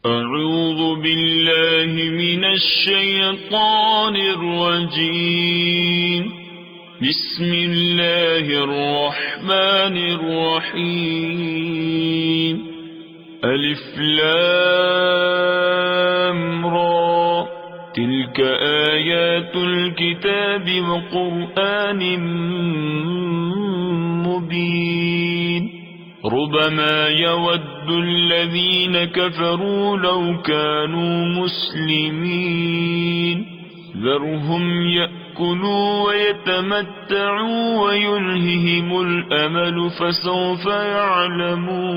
أعوذ بالله من الشيطان الرجيم. بسم الله الرحمن الرحيم. ألف لام را، تلك آيات الكتاب وقرآن مبين. ربما يود الذين كفروا لو كانوا مسلمين. ذرهم يأكلوا ويتمتعوا ويلههم الأمل فسوف يعلمون.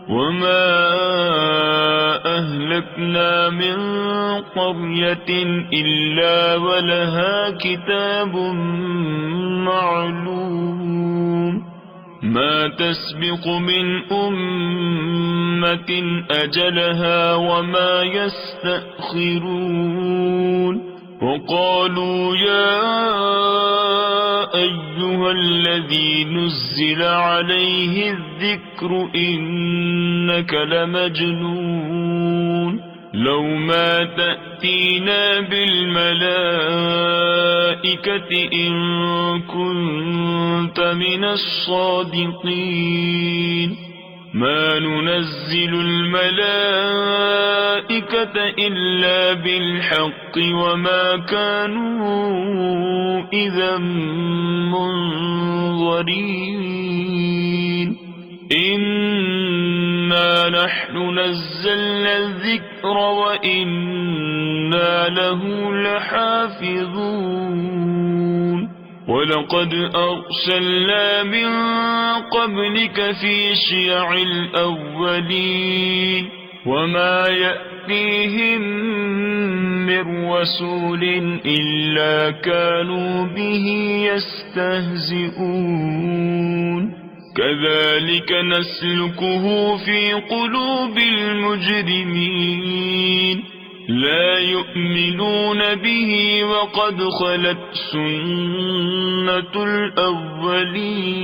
وما أهلكنا من قرية إلا ولها كتاب معلوم. ما تسبق من أمة أجلها وما يستأخرون. وقالوا يا أيها الذي نزل عليه الذكر إنك لمجنون. لو ما تأتينا بالملائكة إن كنت من الصادقين. ما ننزل الملائكة إلا بالحق وما كانوا إذا منظرين. إنا نحن نزلنا الذكر وإنا له لحافظون. ولقد أرسلنا من قبلك في شيع الأولين وما يأتيهم من رسول إلا كانوا به يستهزئون. كذلك نسلكه في قلوب المجرمين. لا يؤمنون به وقد خلت سنة الأولين.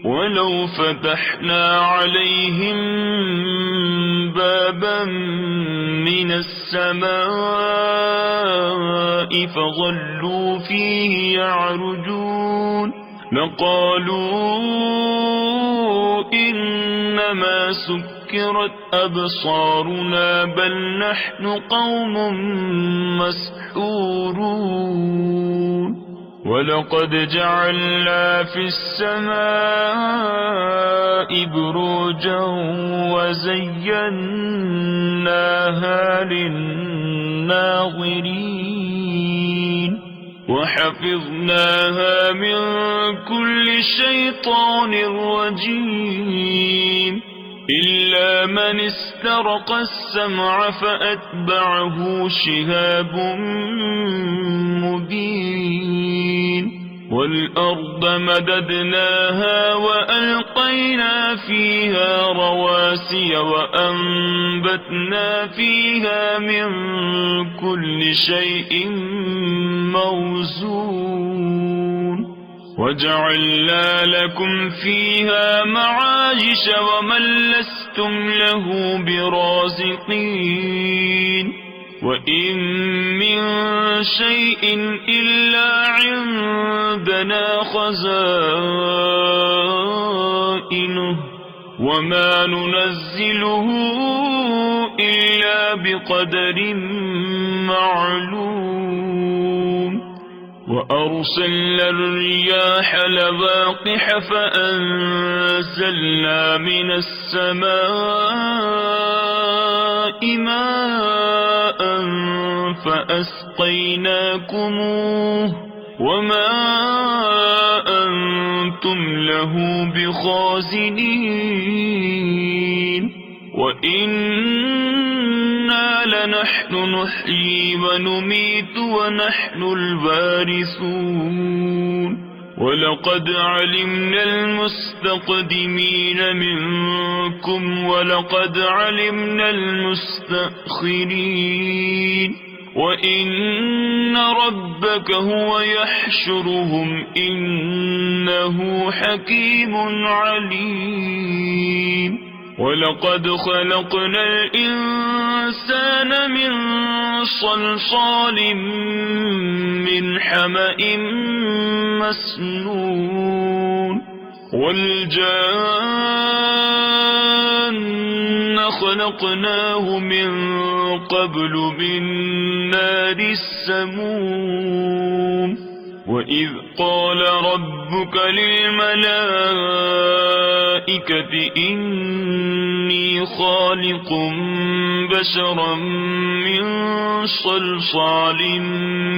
ولو فتحنا عليهم بابا من السماء فظلوا فيه يعرجون لقالوا إنما سكرت أبصارنا بل نحن قوم مسحورون. ولقد جعلنا في السماء بروجا وزيناها للناظرين وحفظناها من كل شيطان رجيم إلا من استرق السمع فأتبعه شهاب مبين. والأرض مددناها وألقينا فيها رواسي وأنبتنا فيها من كل شيء موزون. وجعلنا لكم فيها معايش ومن لستم له برازقين. وإن من شيء إلا عندنا خزائنه وما ننزله إلا بقدر معلوم. وأرسلنا الرياح لواقح فأنزلنا من السماء ماء فأسقيناكموه وما أنتم له بخازنين. وإنا لنحن نحيي ونميت ونحن الوارثون. ولقد علمنا المستقدمين منكم ولقد علمنا المستأخرين. وإن ربك هو يحشرهم إنه حكيم عليم. ولقد خلقنا الإنسان من صلصال من حمأ مسنون والجان خلقناه من قبل من نار السموم وإذ قال ربك للملائكة إني خالق بشرا من صلصال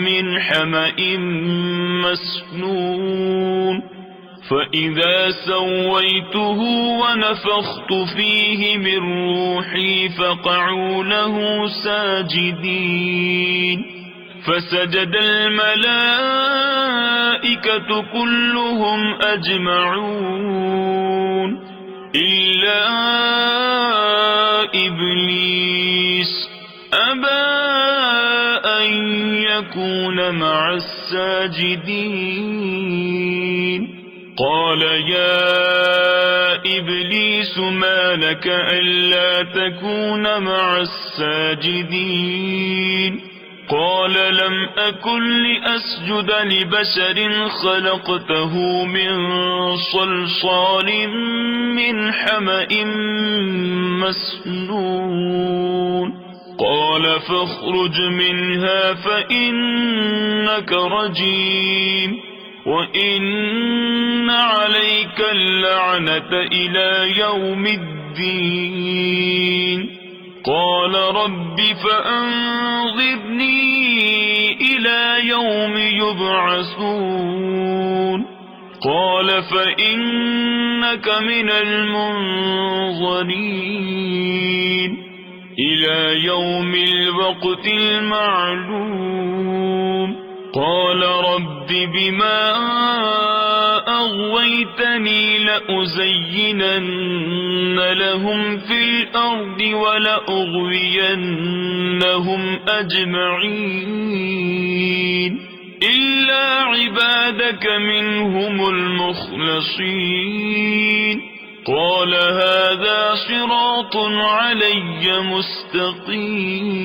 من حمأ مسنون فإذا سويته ونفخت فيه من روحي فقعوا له ساجدين فسجد الملائكة كلهم أجمعون إلا إبليس أبى أن يكون مع الساجدين قال يا إبليس ما لك ألا تكون مع الساجدين قال لم أكن لأسجد لبشر خلقته من صلصال من حمأ مسنون قال فاخرج منها فإنك رجيم وإن عليك اللعنة إلى يوم الدين قال رب فأنظرني إلى يوم يبعثون قال فإنك من المنظرين إلى يوم الوقت المعلوم قال رب بما أغويتني لأزينن لهم في الأرض ولأغوينهم أجمعين إلا عبادك منهم المخلصين قال هذا صراط علي مستقيم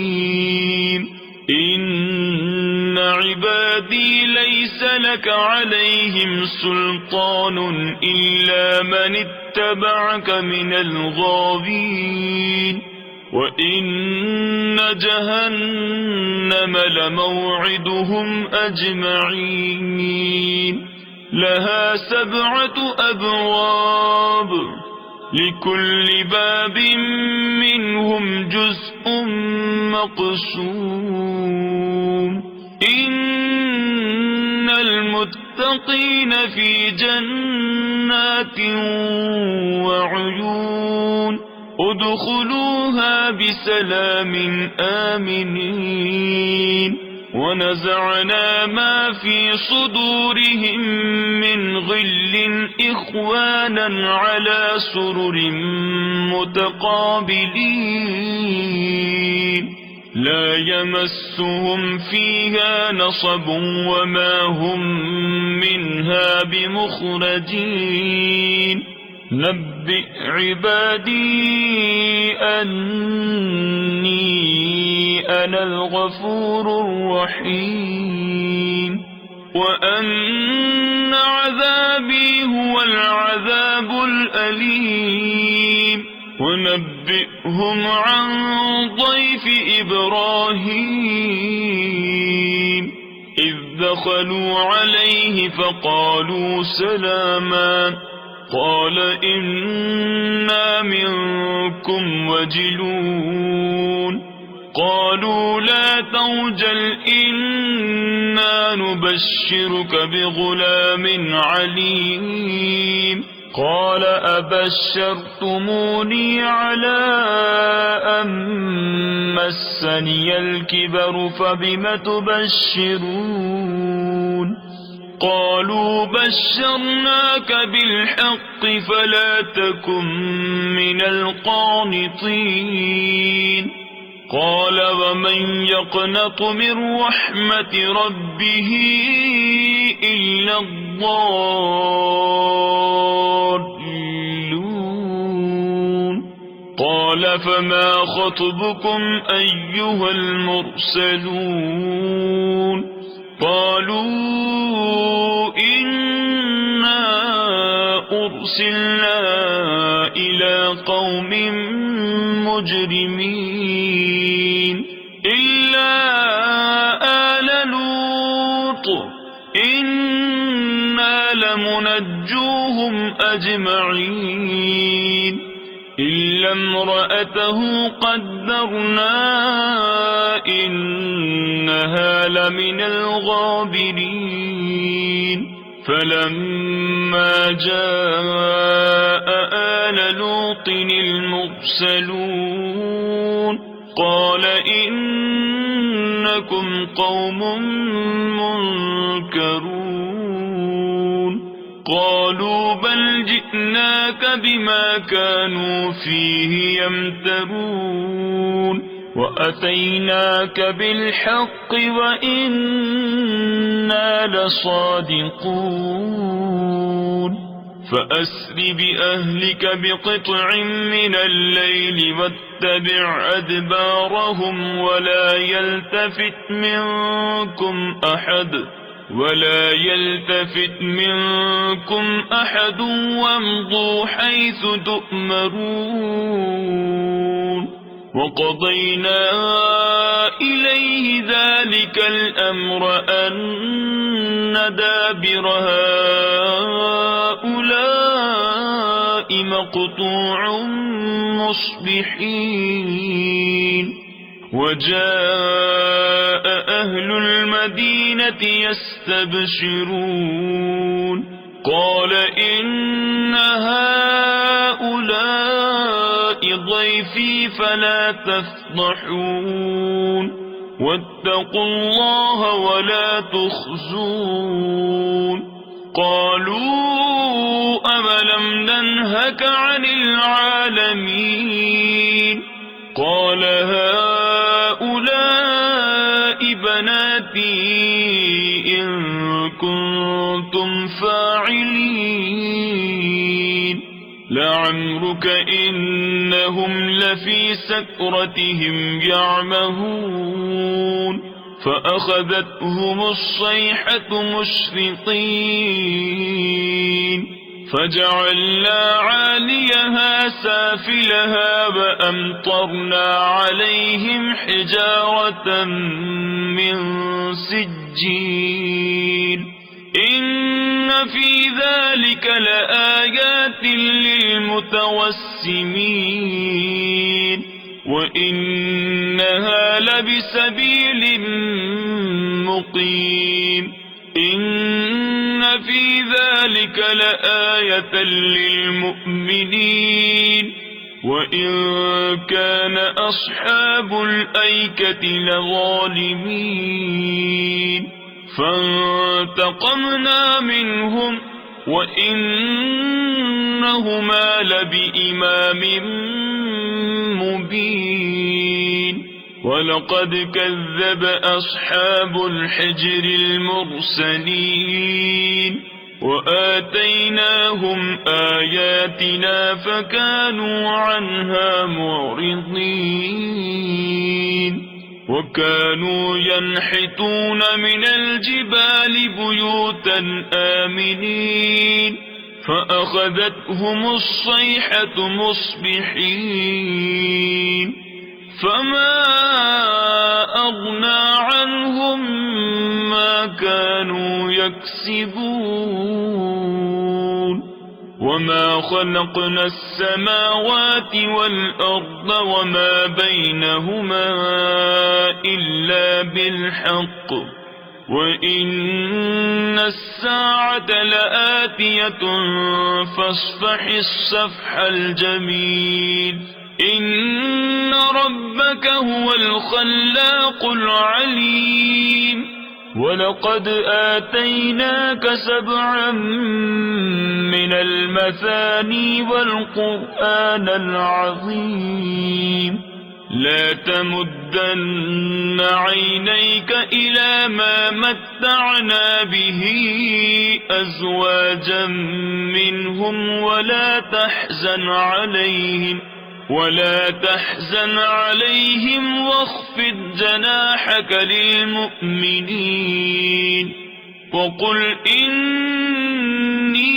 إن عبادي ليس لك عليهم سلطان إلا من اتبعك من الغاوين وإن جهنم لموعدهم أجمعين لها 7 أبواب لكل باب منهم جزء مقسوم إن المتقين في جنات وعيون ادخلوها بسلام آمنين ونزعنا ما في صدورهم من غل إخوانا على سرر متقابلين لا يمسهم فيها نصب وما هم منها بمخرجين نبئ عبادي أني أنا الغفور الرحيم وأن عذابي هو العذاب الأليم ونبئهم عن ضيف إبراهيم إذ دخلوا عليه فقالوا سلاما قال إنا منكم وجلون قالوا لا توجل إنا نبشرك بغلام عليم قال أبشرتموني على أن مسني الكبر فبم تبشرون قالوا بشرناك بالحق فلا تكن من القانطين قال ومن يقنط من رحمة ربه إلا الضالون قال فما خطبكم أيها المرسلون قالوا إنا أرسلنا إلى قوم مجرمين إلا آل لوط إنا لمنجوهم أجمعين إلا امرأته قدرنا إنها لمن الغابرين فلما جاء آل لوط المرسلون قال إنكم قوم منكرون قالوا بل جئناك بما كانوا فيه يمترون وأتيناك بالحق وإنا لصادقون فأسر بأهلك بقطع من الليل واتبع أدبارهم ولا يلتفت منكم أحد وامضوا حيث تؤمرون وقضينا إليه ذلك الأمر أن دابر هؤلاء مقطوع مصبحين وجاء أهل المدينة يستبشرون قال إن هؤلاء ضيفي فلا تفضحون واتقوا الله ولا تخزون قالوا أولم ننهك عن العالمين قال هؤلاء بناتي إن كنتم فاعلين لعمرك إنهم لفي سكرتهم يعمهون فأخذتهم الصيحة مشرقين فجعلنا عاليها سافلها وأمطرنا عليهم حجارة من سجيل إن في ذلك لآيات للمتوسمين وإنها لبسبيل مقيم إن في ذلك لآية للمؤمنين وإن كان أصحاب الأيكة لظالمين فانتقمنا منهم وإنهما لبإمام مبين ولقد كذب أصحاب الحجر المرسلين وآتيناهم آياتنا فكانوا عنها معرضين وكانوا ينحتون من الجبال بيوتا آمنين فأخذتهم الصيحة مصبحين فما أغنى عنهم ما كانوا يكسبون وما خلقنا السماوات والأرض وما بينهما إلا بالحق وإن الساعة لآتية فاصفح الصفح الجميل إن ربك هو الخلاق العليم ولقد آتيناك 7 من المثاني والقرآن العظيم لا تمدن عينيك إلى ما متعنا به أزواجا منهم ولا تحزن عليهم ولا تحزن عليهم واخفض جناحك للمؤمنين وقل إني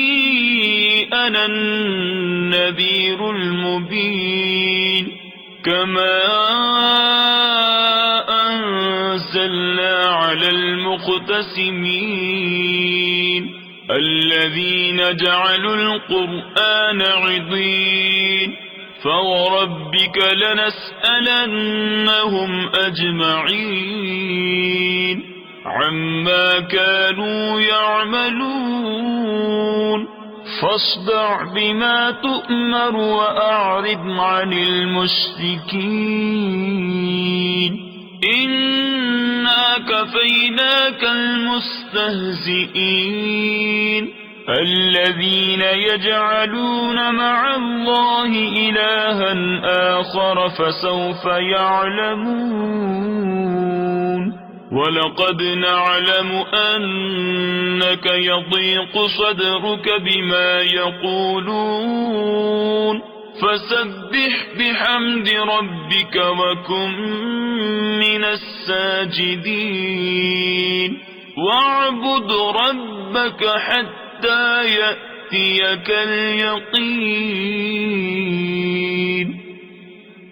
أنا النذير المبين كما أنزلنا على المقتسمين الذين جعلوا القرآن عضين فوربك لنسألنهم أجمعين عما كانوا يعملون فاصدع بما تؤمر وأعرض عن المشركين إنا كفيناك المستهزئين الذين يجعلون مع الله إلها آخر فسوف يعلمون ولقد نعلم أنك يضيق صدرك بما يقولون فسبح بحمد ربك وكن من الساجدين واعبد ربك حتى يأتيك اليقين